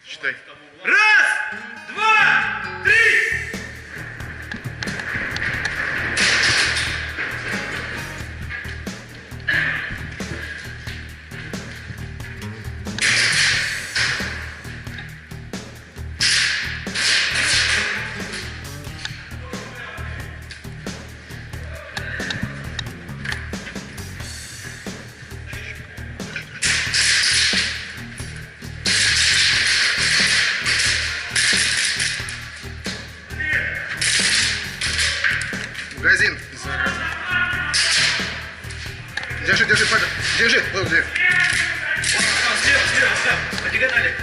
Считай. Раз, два, три! Магазин. Держи, держи, Павел. Держи. Вот, держи. Слева. По диагонали.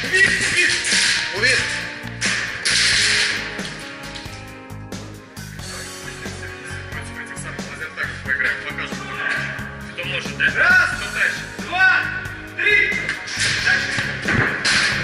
Убить. Увидь. Против этих самых лазертагов поиграем, покажем. Кто может, да? Раз, Кто дальше? два, три! Дальше.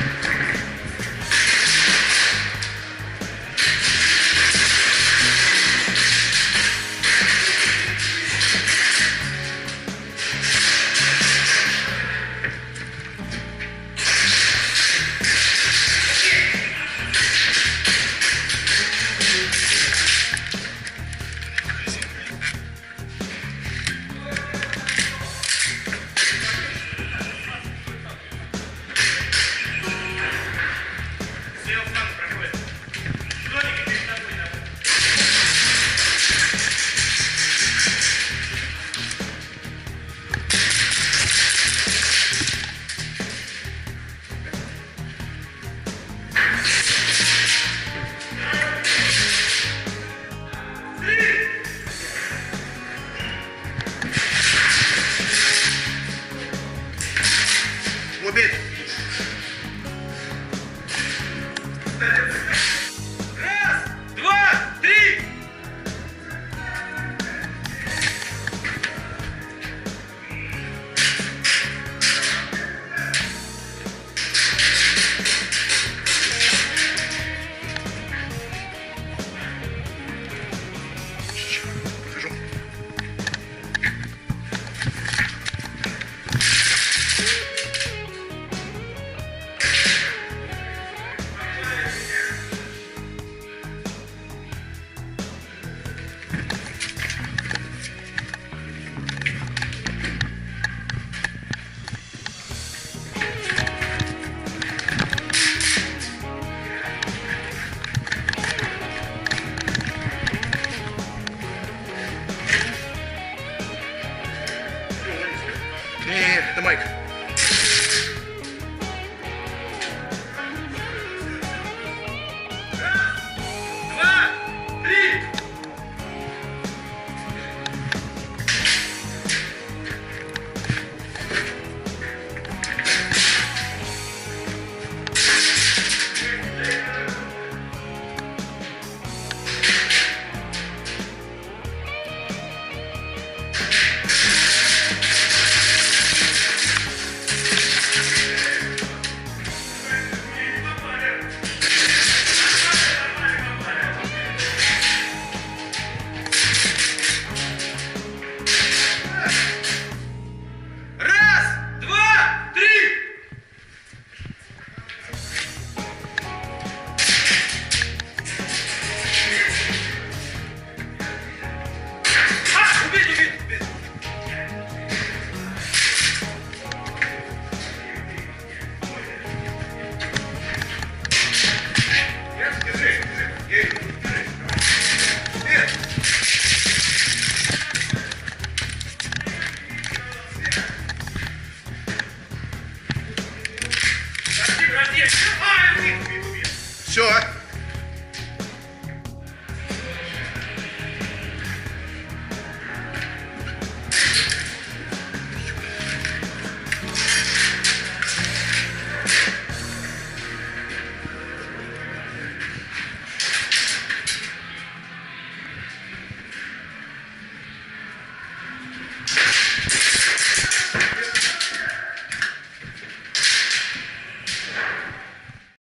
Слева фланг проходит. Школьники перед тобой, да? Убить. Раз, два, три! Подхожу. Не, это Майк. Два, три! Раз, два, три! Убить! Держи. Все.